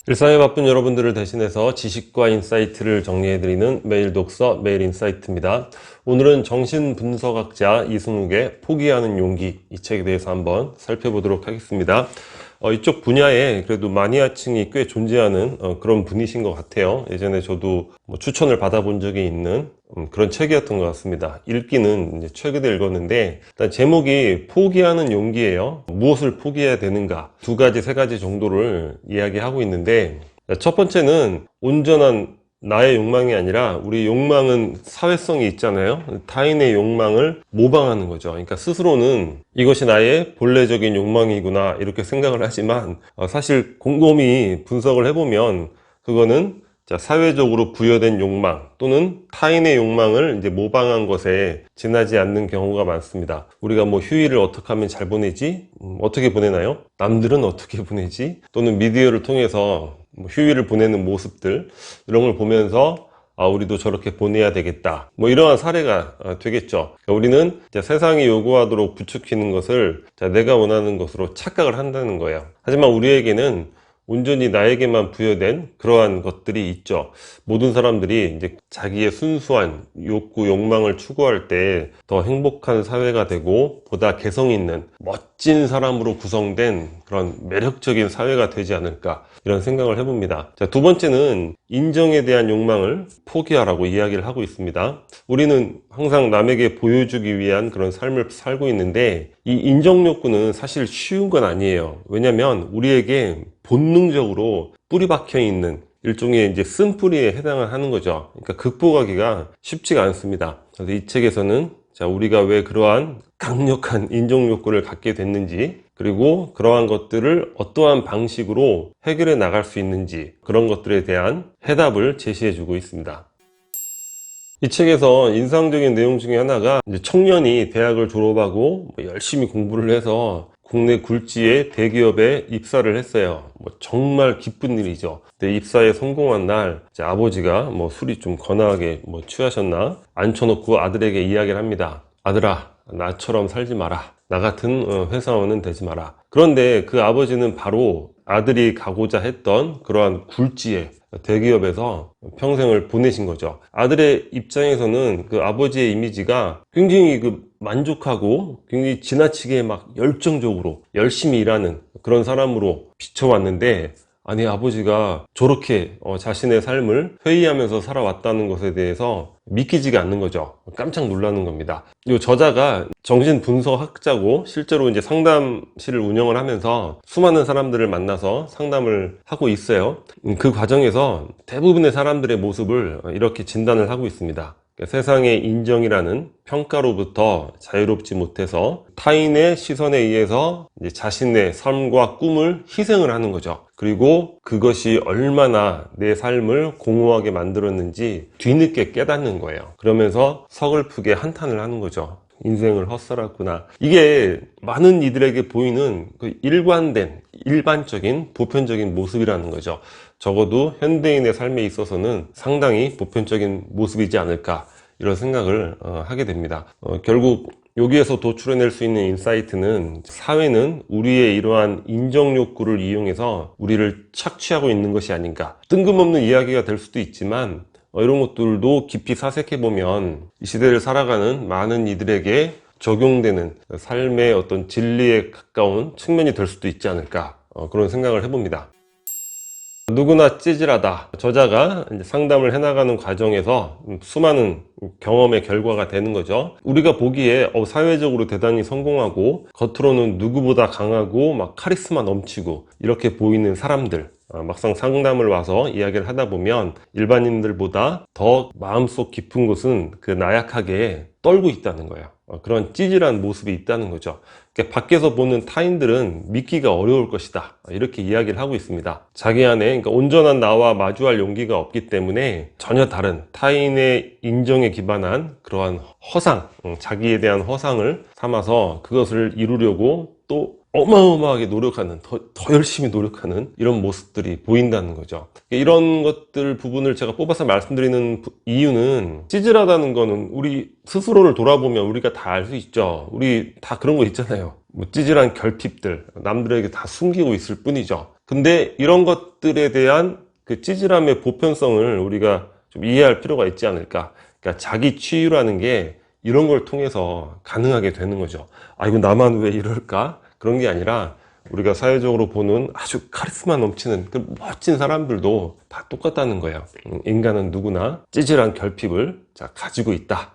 일상에 바쁜 여러분들을 대신해서 지식과 인사이트를 정리해드리는 매일 독서, 매일 인사이트입니다. 오늘은 정신분석학자 이승욱의 포기하는 용기, 이 책에 대해서 한번 살펴보도록 하겠습니다. 이쪽 분야에 그래도 마니아층이 꽤 존재하는 그런 분이신 것 같아요. 예전에 저도 추천을 받아본 적이 있는 그런 책이었던 것 같습니다. 읽기는 이제 최근에 읽었는데, 일단 제목이 포기하는 용기예요. 무엇을 포기해야 되는가, 두 가지, 세 가지 정도를 이야기하고 있는데, 첫 번째는 온전한 나의 욕망이 아니라 우리 욕망은 사회성이 있잖아요. 타인의 욕망을 모방하는 거죠. 그러니까 스스로는 이것이 나의 본래적인 욕망이구나 이렇게 생각을 하지만 사실 곰곰이 분석을 해보면 그거는 사회적으로 부여된 욕망 또는 타인의 욕망을 이제 모방한 것에 지나지 않는 경우가 많습니다. 우리가 휴일을 어떻게 하면 잘 보내지? 어떻게 보내나요? 남들은 어떻게 보내지? 또는 미디어를 통해서 휴일을 보내는 모습들, 이런 걸 보면서 우리도 저렇게 보내야 되겠다, 이러한 사례가 되겠죠. 그러니까 우리는 세상이 요구하도록 부추기는 것을 내가 원하는 것으로 착각을 한다는 거예요. 하지만 우리에게는 온전히 나에게만 부여된 그러한 것들이 있죠. 모든 사람들이 이제 자기의 순수한 욕구, 욕망을 추구할 때 더 행복한 사회가 되고 보다 개성 있는 멋진 사람으로 구성된 그런 매력적인 사회가 되지 않을까, 이런 생각을 해봅니다. 두 번째는 인정에 대한 욕망을 포기하라고 이야기를 하고 있습니다. 우리는 항상 남에게 보여주기 위한 그런 삶을 살고 있는데, 이 인정 욕구는 사실 쉬운 건 아니에요. 왜냐면 우리에게 본능적으로 뿌리 박혀 있는 일종의 이제 쓴뿌리에 해당을 하는 거죠. 그러니까 극복하기가 쉽지가 않습니다. 그래서 이 책에서는 우리가 왜 그러한 강력한 인정 욕구를 갖게 됐는지, 그리고 그러한 것들을 어떠한 방식으로 해결해 나갈 수 있는지, 그런 것들에 대한 해답을 제시해 주고 있습니다. 이 책에서 인상적인 내용 중에 하나가, 이제 청년이 대학을 졸업하고 열심히 공부를 해서 국내 굴지의 대기업에 입사를 했어요. 정말 기쁜 일이죠. 근데 입사에 성공한 날 아버지가 술이 좀 거나하게 취하셨나 앉혀놓고 아들에게 이야기를 합니다. 아들아, 나처럼 살지 마라. 나 같은 회사원은 되지 마라. 그런데 그 아버지는 바로 아들이 가고자 했던 그러한 굴지의 대기업에서 평생을 보내신 거죠. 아들의 입장에서는 그 아버지의 이미지가 굉장히 만족하고 굉장히 지나치게 열정적으로 열심히 일하는 그런 사람으로 비춰왔는데, 아니, 아버지가 저렇게 자신의 삶을 회의하면서 살아왔다는 것에 대해서 믿기지가 않는 거죠. 깜짝 놀라는 겁니다. 이 저자가 정신분석학자고 실제로 이제 상담실을 운영을 하면서 수많은 사람들을 만나서 상담을 하고 있어요. 그 과정에서 대부분의 사람들의 모습을 이렇게 진단을 하고 있습니다. 세상의 인정이라는 평가로부터 자유롭지 못해서 타인의 시선에 의해서 이제 자신의 삶과 꿈을 희생을 하는 거죠. 그리고 그것이 얼마나 내 삶을 공허하게 만들었는지 뒤늦게 깨닫는 거예요. 그러면서 서글프게 한탄을 하는 거죠. 인생을 헛살았구나. 이게 많은 이들에게 보이는 일관된, 일반적인, 보편적인 모습이라는 거죠. 적어도 현대인의 삶에 있어서는 상당히 보편적인 모습이지 않을까, 이런 생각을 하게 됩니다. 결국 여기에서 도출해낼 수 있는 인사이트는, 사회는 우리의 이러한 인정 욕구를 이용해서 우리를 착취하고 있는 것이 아닌가. 뜬금없는 이야기가 될 수도 있지만 이런 것들도 깊이 사색해보면 이 시대를 살아가는 많은 이들에게 적용되는 삶의 어떤 진리에 가까운 측면이 될 수도 있지 않을까, 그런 생각을 해봅니다. 누구나 찌질하다. 저자가 이제 상담을 해나가는 과정에서 수많은 경험의 결과가 되는 거죠. 우리가 보기에 사회적으로 대단히 성공하고 겉으로는 누구보다 강하고 카리스마 넘치고 이렇게 보이는 사람들, 막상 상담을 와서 이야기를 하다 보면 일반인들보다 더 마음속 깊은 곳은 그 나약하게 떨고 있다는 거예요. 그런 찌질한 모습이 있다는 거죠. 그러니까 밖에서 보는 타인들은 믿기가 어려울 것이다, 이렇게 이야기를 하고 있습니다. 자기 안에 온전한 나와 마주할 용기가 없기 때문에 전혀 다른 타인의 인정에 기반한 그러한 허상, 자기에 대한 허상을 삼아서 그것을 이루려고 또 어마어마하게 노력하는, 더 열심히 노력하는 이런 모습들이 보인다는 거죠. 이런 것들 부분을 제가 뽑아서 말씀드리는 이유는, 찌질하다는 거는 우리 스스로를 돌아보면 우리가 다 알 수 있죠. 우리 다 그런 거 있잖아요. 찌질한 결핍들, 남들에게 다 숨기고 있을 뿐이죠. 근데 이런 것들에 대한 그 찌질함의 보편성을 우리가 좀 이해할 필요가 있지 않을까. 그러니까 자기 치유라는 게 이런 걸 통해서 가능하게 되는 거죠. 아, 이거 나만 왜 이럴까? 그런 게 아니라 우리가 사회적으로 보는 아주 카리스마 넘치는 그 멋진 사람들도 다 똑같다는 거예요. 인간은 누구나 찌질한 결핍을 가지고 있다.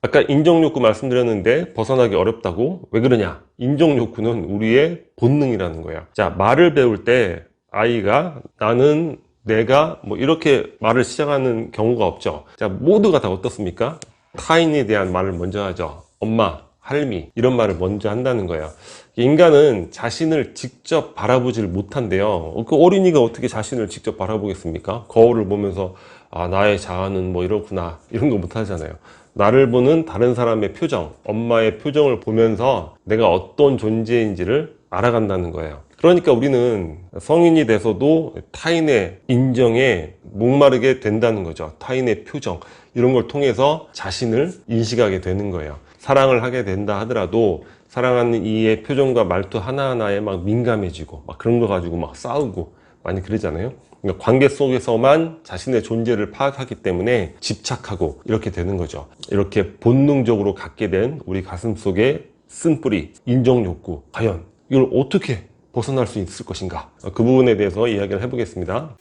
아까 인정욕구 말씀드렸는데 벗어나기 어렵다고. 왜 그러냐? 인정욕구는 우리의 본능이라는 거예요. 자, 말을 배울 때 아이가 나는, 내가 뭐 이렇게 말을 시작하는 경우가 없죠. 자, 모두가 다 어떻습니까? 타인에 대한 말을 먼저 하죠. 엄마, 할미 이런 말을 먼저 한다는 거예요. 인간은 자신을 직접 바라보질 못한대요. 그 어린이가 어떻게 자신을 직접 바라보겠습니까? 거울을 보면서 아, 나의 자아는 뭐 이렇구나 이런 거 못하잖아요. 나를 보는 다른 사람의 표정, 엄마의 표정을 보면서 내가 어떤 존재인지를 알아간다는 거예요. 그러니까 우리는 성인이 돼서도 타인의 인정에 목마르게 된다는 거죠. 타인의 표정 이런 걸 통해서 자신을 인식하게 되는 거예요. 사랑을 하게 된다 하더라도 사랑하는 이의 표정과 말투 하나하나에 막 민감해지고 막 그런 거 가지고 막 싸우고 많이 그러잖아요. 그러니까 관계 속에서만 자신의 존재를 파악하기 때문에 집착하고 이렇게 되는 거죠. 이렇게 본능적으로 갖게 된 우리 가슴 속의 쓴뿌리, 인정욕구, 과연 이걸 어떻게 벗어날 수 있을 것인가? 그 부분에 대해서 이야기를 해보겠습니다.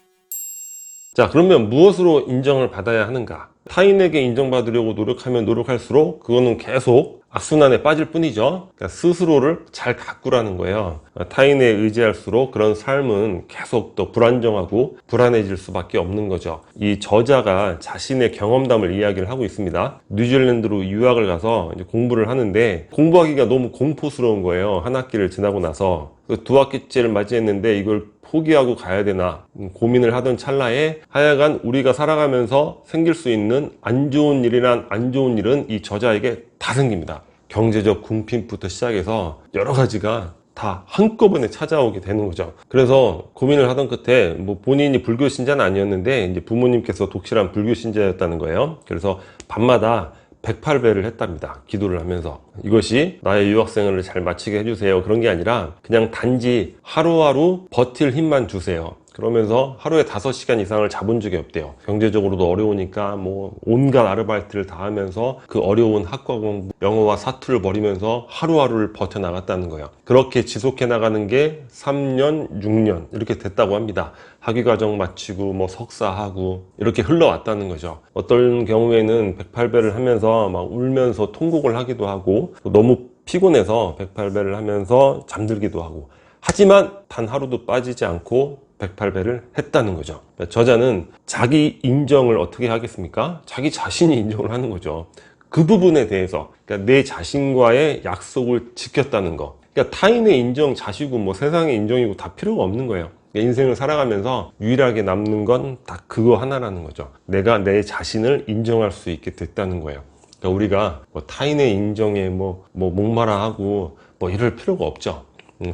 자, 그러면 무엇으로 인정을 받아야 하는가? 타인에게 인정받으려고 노력하면 노력할수록 그거는 계속 악순환에 빠질 뿐이죠. 그러니까 스스로를 잘 가꾸라는 거예요. 타인에 의지할수록 그런 삶은 계속 더 불안정하고 불안해질 수밖에 없는 거죠. 이 저자가 자신의 경험담을 이야기를 하고 있습니다. 뉴질랜드로 유학을 가서 이제 공부를 하는데 공부하기가 너무 공포스러운 거예요. 한 학기를 지나고 나서. 두 학기째를 맞이했는데 이걸 포기하고 가야 되나 고민을 하던 찰나에 하여간 우리가 살아가면서 생길 수 있는 안 좋은 일이란 안 좋은 일은 이 저자에게 다 생깁니다. 경제적 궁핍부터 시작해서 여러 가지가 다 한꺼번에 찾아오게 되는 거죠. 그래서 고민을 하던 끝에 뭐 본인이 불교 신자는 아니었는데 이제 부모님께서 독실한 불교 신자였다는 거예요. 그래서 밤마다 108배를 했답니다. 기도를 하면서. 이것이 나의 유학생활을 잘 마치게 해주세요. 그런 게 아니라 그냥 단지 하루하루 버틸 힘만 주세요. 그러면서 하루에 5시간 이상을 자본 적이 없대요. 경제적으로도 어려우니까 뭐 온갖 아르바이트를 다 하면서 그 어려운 학과 공부, 영어와 사투를 벌이면서 하루하루를 버텨나갔다는 거예요. 그렇게 지속해 나가는 게 3년, 6년 이렇게 됐다고 합니다. 학위과정 마치고 뭐 석사하고 이렇게 흘러왔다는 거죠. 어떤 경우에는 108배를 하면서 막 울면서 통곡을 하기도 하고 너무 피곤해서 108배를 하면서 잠들기도 하고, 하지만 단 하루도 빠지지 않고 108배를 했다는 거죠. 저자는 자기 인정을 어떻게 하겠습니까? 자기 자신이 인정을 하는 거죠. 그 부분에 대해서, 그러니까 내 자신과의 약속을 지켰다는 거. 그러니까 타인의 인정, 자시고 뭐 세상의 인정이고 다 필요가 없는 거예요. 인생을 살아가면서 유일하게 남는 건 딱 그거 하나라는 거죠. 내가 내 자신을 인정할 수 있게 됐다는 거예요. 그러니까 우리가 뭐 타인의 인정에 뭐 목마라하고 뭐 이럴 필요가 없죠.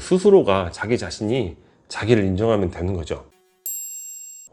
스스로가 자기 자신이 자기를 인정하면 되는 거죠.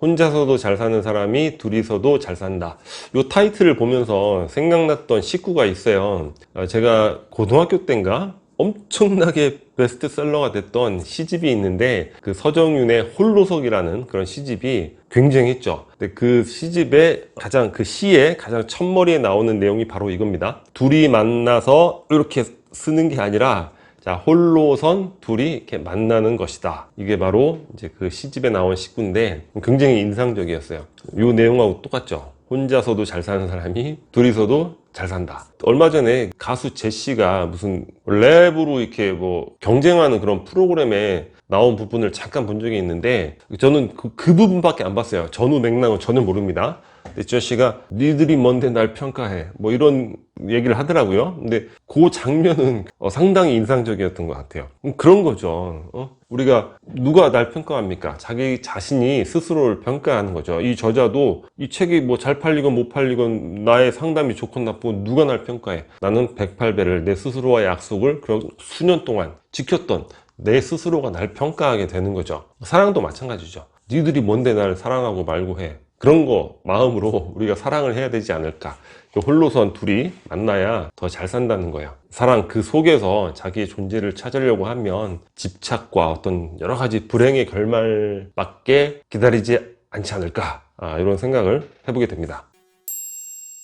혼자서도 잘 사는 사람이 둘이서도 잘 산다. 이 타이틀을 보면서 생각났던 식구가 있어요. 제가 고등학교 때인가 엄청나게 베스트셀러가 됐던 시집이 있는데 그 서정윤의 홀로서기라는 그런 시집이 굉장했죠. 근데 그 시집의 가장, 그 시의 가장 첫머리에 나오는 내용이 바로 이겁니다. 둘이 만나서 이렇게 쓰는 게 아니라 자, 홀로선 둘이 이렇게 만나는 것이다. 이게 바로 이제 그 시집에 나온 식구인데 굉장히 인상적이었어요. 이 내용하고 똑같죠. 혼자서도 잘 사는 사람이 둘이서도 잘 산다. 얼마 전에 가수 제시가 무슨 랩으로 이렇게 뭐 경쟁하는 그런 프로그램에 나온 부분을 잠깐 본 적이 있는데 저는 그 부분밖에 안 봤어요. 전후 맥락은 전혀 모릅니다. 근데 제시가 니들이 뭔데 날 평가해 뭐 이런 얘기를 하더라고요. 근데 그 장면은 상당히 인상적이었던 것 같아요. 그런 거죠. 우리가 누가 날 평가합니까? 자기 자신이 스스로를 평가하는 거죠. 이 저자도 이 책이 뭐 잘 팔리건 못 팔리건 나의 상담이 좋건 나쁘건 누가 날 평가해? 나는 108배를 내 스스로와의 약속을 그런 수년 동안 지켰던 내 스스로가 날 평가하게 되는 거죠. 사랑도 마찬가지죠. 니들이 뭔데 날 사랑하고 말고 해. 그런 거 마음으로 우리가 사랑을 해야 되지 않을까. 홀로선 둘이 만나야 더 잘 산다는 거예요. 사랑 그 속에서 자기의 존재를 찾으려고 하면 집착과 어떤 여러 가지 불행의 결말밖에 기다리지 않지 않을까, 이런 생각을 해보게 됩니다.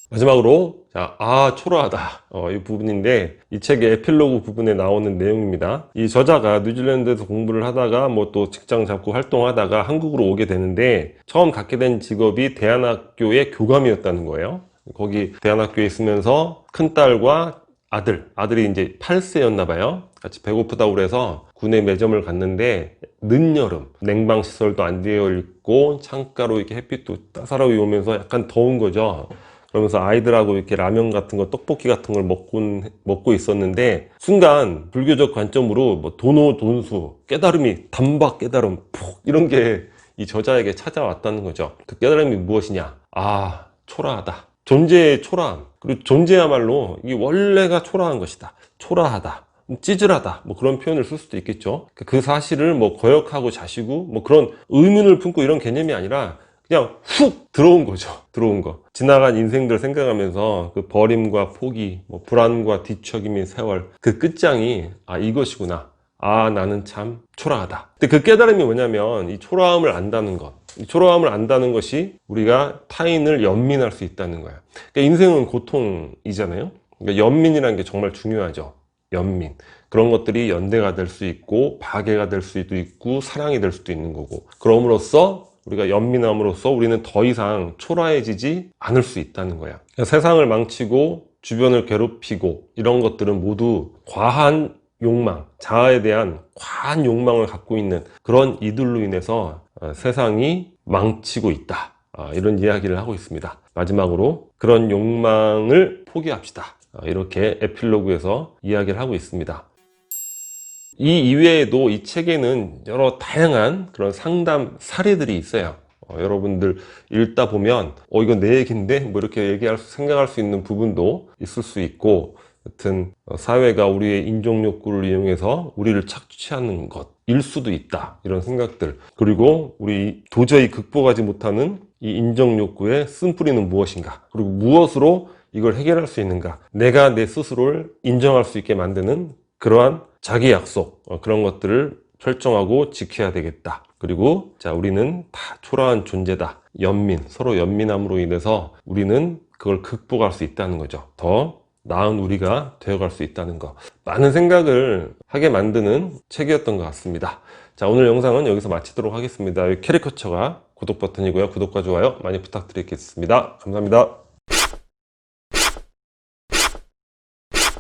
마지막으로 초라하다, 이 부분인데, 이 책의 에필로그 부분에 나오는 내용입니다. 이 저자가 뉴질랜드에서 공부를 하다가 또 직장 잡고 활동하다가 한국으로 오게 되는데, 처음 갖게 된 직업이 대안학교의 교감이었다는 거예요. 거기 대안학교에 있으면서 큰딸과 아들이 이제 8세였나 봐요. 같이 배고프다고 그래서 군내 매점을 갔는데, 늦여름 냉방시설도 안 되어 있고 창가로 이렇게 햇빛도 따사로이 오면서 약간 더운 거죠. 그러면서 아이들하고 이렇게 라면 같은 거, 떡볶이 같은 걸 먹고 있었는데, 순간 불교적 관점으로 도노 돈수, 깨달음이, 단박 깨달음, 푹 이런 게 이 저자에게 찾아왔다는 거죠. 그 깨달음이 무엇이냐? 초라하다. 존재의 초라함. 그리고 존재야말로 이 원래가 초라한 것이다. 초라하다. 찌질하다. 그런 표현을 쓸 수도 있겠죠. 그 사실을 거역하고 자시고 그런 의문을 품고 이런 개념이 아니라 그냥 훅 들어온 거죠. 들어온 거. 지나간 인생들 생각하면서 그 버림과 포기, 불안과 뒤척임의 세월, 그 끝장이 이것이구나. 나는 참 초라하다. 근데 그 깨달음이 뭐냐면 이 초라함을 안다는 것. 이 초라함을 안다는 것이 우리가 타인을 연민할 수 있다는 거야. 그러니까 인생은 고통이잖아요. 그러니까 연민이라는 게 정말 중요하죠. 연민. 그런 것들이 연대가 될 수 있고 파괴가 될 수도 있고 사랑이 될 수도 있는 거고, 그럼으로써 우리가 연민함으로써 우리는 더 이상 초라해지지 않을 수 있다는 거야. 그러니까 세상을 망치고 주변을 괴롭히고 이런 것들은 모두 과한 욕망, 자아에 대한 과한 욕망을 갖고 있는 그런 이들로 인해서 세상이 망치고 있다, 이런 이야기를 하고 있습니다. 마지막으로 그런 욕망을 포기합시다, 이렇게 에필로그에서 이야기를 하고 있습니다. 이 이외에도 이 책에는 여러 다양한 그런 상담 사례들이 있어요. 여러분들 읽다 보면 이건 내 얘기인데 이렇게 생각할 수 있는 부분도 있을 수 있고, 여튼 사회가 우리의 인종 욕구를 이용해서 우리를 착취하는 것일 수도 있다, 이런 생각들. 그리고 우리 도저히 극복하지 못하는 이 인종 욕구의 쓴뿌리는 무엇인가, 그리고 무엇으로 이걸 해결할 수 있는가, 내가 내 스스로를 인정할 수 있게 만드는 그러한 자기 약속, 그런 것들을 설정하고 지켜야 되겠다. 그리고 우리는 다 초라한 존재다. 서로 연민함으로 인해서 우리는 그걸 극복할 수 있다는 거죠. 더 나은 우리가 되어갈 수 있다는 거. 많은 생각을 하게 만드는 책이었던 것 같습니다. 오늘 영상은 여기서 마치도록 하겠습니다. 여기 캐리커처가 구독 버튼이고요. 구독과 좋아요 많이 부탁드리겠습니다. 감사합니다.